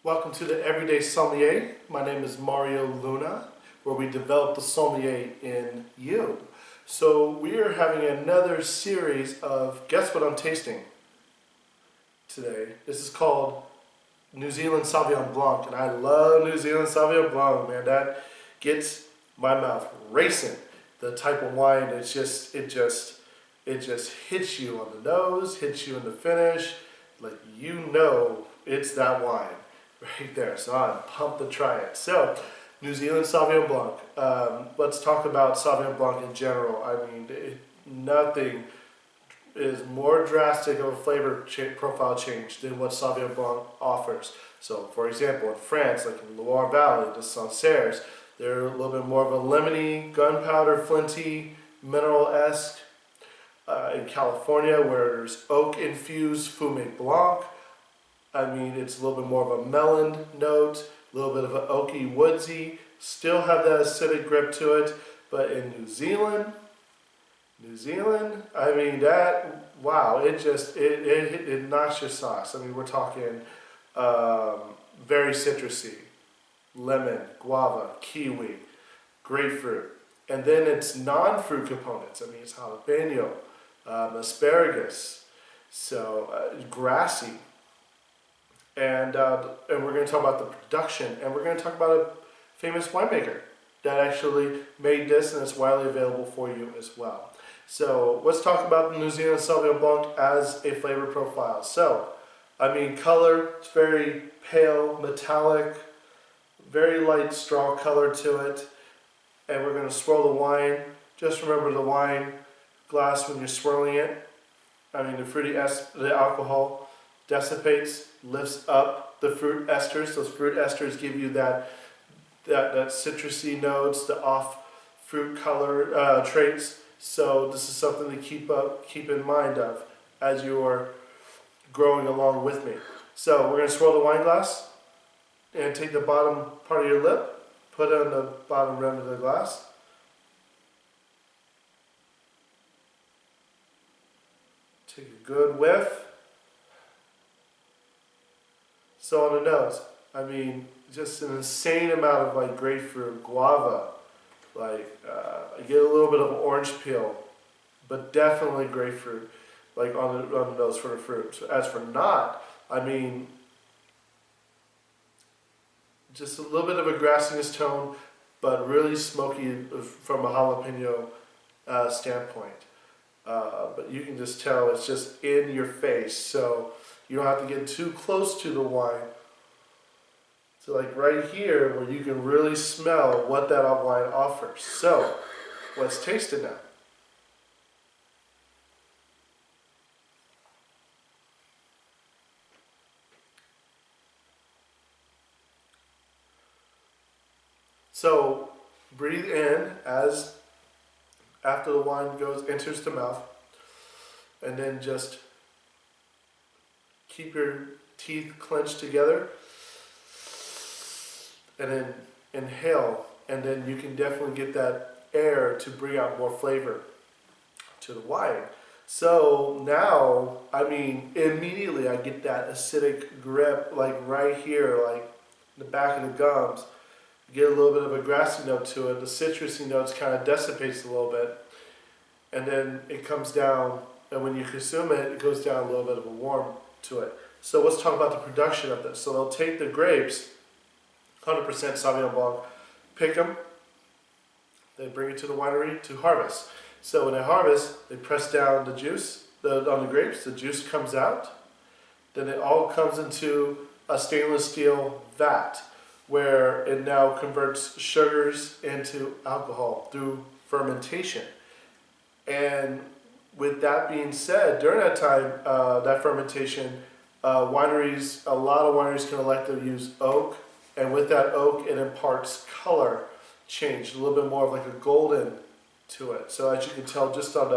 Welcome to the Everyday Sommelier. My name is Mario Luna, where we develop the sommelier in you. So we are having another series of Guess What I'm Tasting today. This is called New Zealand Sauvignon Blanc, and I love New Zealand Sauvignon Blanc, man. That gets my mouth racing. The type of wine, it just hits you on the nose, hits you in the finish, like it's that wine right there. So I'm pumped to try it. So, New Zealand Sauvignon Blanc. Let's talk about Sauvignon Blanc in general. I mean, nothing is more drastic of a flavor profile change than what Sauvignon Blanc offers. So, for example, in France, like in Loire Valley, the Sancerres, they're a little bit more of a lemony, gunpowder, flinty, mineral-esque. In California, where there's oak-infused Fumé Blanc, I mean, it's a little bit more of a melon note, a little bit of an oaky, woodsy, still have that acidic grip to it. But in New Zealand, I mean, wow, it knocks your socks. I mean, we're talking very citrusy, lemon, guava, kiwi, grapefruit. And then it's non-fruit components. I mean, it's jalapeno, asparagus, so grassy. And we're going to talk about the production, and we're going to talk about a famous winemaker that actually made this, and it's widely available for you as well. So let's talk about the New Zealand Sauvignon Blanc as a flavor profile. So, I mean, color, it's very pale, metallic, very light straw color to it. And we're going to swirl the wine. Just remember the wine glass when you're swirling it. I mean, the alcohol dissipates, lifts up the fruit esters. Those fruit esters give you that citrusy notes, the off fruit color traits. So this is something to keep in mind of as you are growing along with me. So we're going to swirl the wine glass and take the bottom part of your lip. Put it on the bottom rim of the glass. Take a good whiff. So on the nose, I mean, just an insane amount of like grapefruit, guava, like I get a little bit of orange peel, but definitely grapefruit, like on the nose for the fruit. So as for not, I mean, just a little bit of a grassiness tone, but really smoky from a jalapeno standpoint. But you can just tell it's just in your face, so you don't have to get too close to the wine. So like right here, where you can really smell what that wine offers. So let's taste it now. So breathe in after the wine enters the mouth, and then just keep your teeth clenched together, and then inhale, and then you can definitely get that air to bring out more flavor to the wine. So now, I mean, immediately I get that acidic grip, like right here, like in the back of the gums. Get a little bit of a grassy note to it. The citrusy notes kind of dissipates a little bit, and then it comes down, and when you consume it, it goes down a little bit of a warm to it. So let's talk about the production of this. So they'll take the grapes, 100% Sauvignon Blanc, pick them, they bring it to the winery to harvest. So when they harvest, they press down the juice on the grapes, the juice comes out, then it all comes into a stainless steel vat, where it now converts sugars into alcohol through fermentation. And with that being said, during that time, that fermentation, a lot of wineries can elect to use oak, and with that oak, it imparts color change, a little bit more of like a golden to it. So as you can tell just on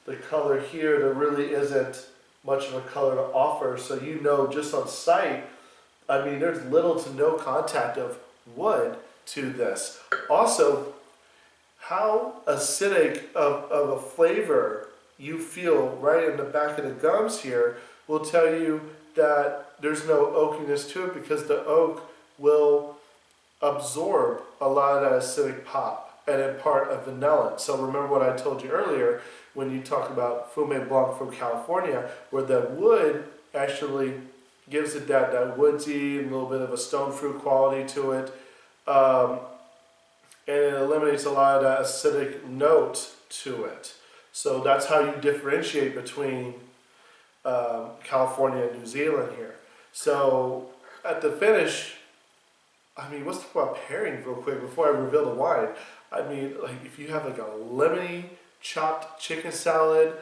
the color here, there really isn't much of a color to offer. So you know just on sight, I mean, there's little to no contact of wood to this. Also, how acidic of a flavor you feel right in the back of the gums here will tell you that there's no oakiness to it because the oak will absorb a lot of that acidic pop and impart a vanillin. So remember what I told you earlier when you talk about Sauvignon Blanc from California, where the wood actually gives it that woodsy and a little bit of a stone fruit quality to it. And it eliminates a lot of that acidic note to it. So that's how you differentiate between California and New Zealand here. So at the finish, I mean, let's talk about pairing real quick before I reveal the wine. I mean, like if you have like a lemony chopped chicken salad,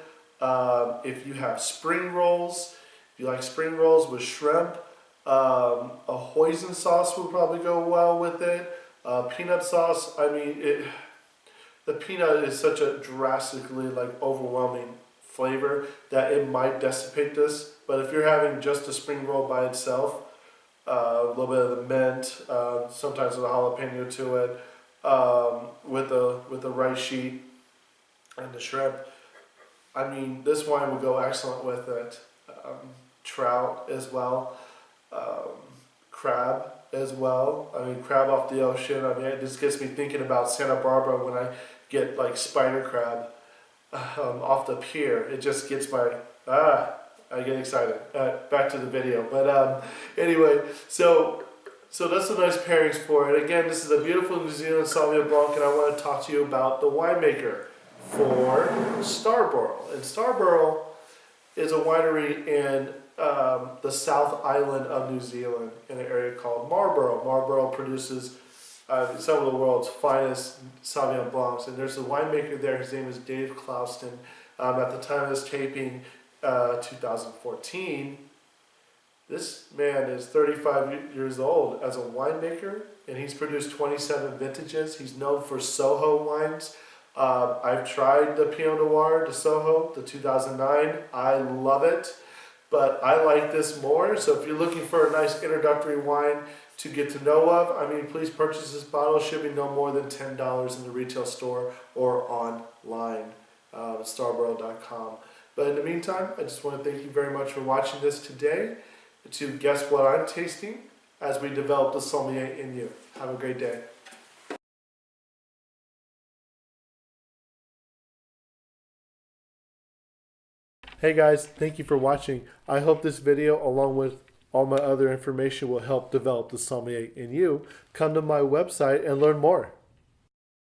if you have spring rolls, if you like spring rolls with shrimp, a hoisin sauce would probably go well with it. Peanut sauce, I mean, the peanut is such a drastically like overwhelming flavor that it might dissipate this. But if you're having just a spring roll by itself, a little bit of the mint, sometimes with a jalapeno to it, with the rice sheet and the shrimp. I mean, this wine will go excellent with it. Trout as well, crab as well. I mean, crab off the ocean. I mean, it just gets me thinking about Santa Barbara when I get like spider crab off the pier. It just gets my I get excited. Back to the video, but anyway, so that's the nice pairings for it. Again, this is a beautiful New Zealand Sauvignon Blanc, and I want to talk to you about the winemaker for Starborough. And Starborough is a winery in the South Island of New Zealand in an area called Marlborough. Marlborough produces some of the world's finest Sauvignon Blancs, and there's a winemaker there. His name is Dave Clouston. At the time of this taping, 2014, this man is 35 years old as a winemaker, and he's produced 27 vintages. He's known for Soho wines. I've tried the Pinot Noir de Soho, the 2009. I love it, but I like this more. So if you're looking for a nice introductory wine to get to know of, I mean, please purchase this bottle. Shipping no more than $10 in the retail store or online, starborough.com. But in the meantime, I just want to thank you very much for watching this today to guess what I'm tasting as we develop the sommelier in you. Have a great day. Hey guys, thank you for watching. I hope this video, along with all my other information, will help develop the sommelier in you. Come to my website and learn more.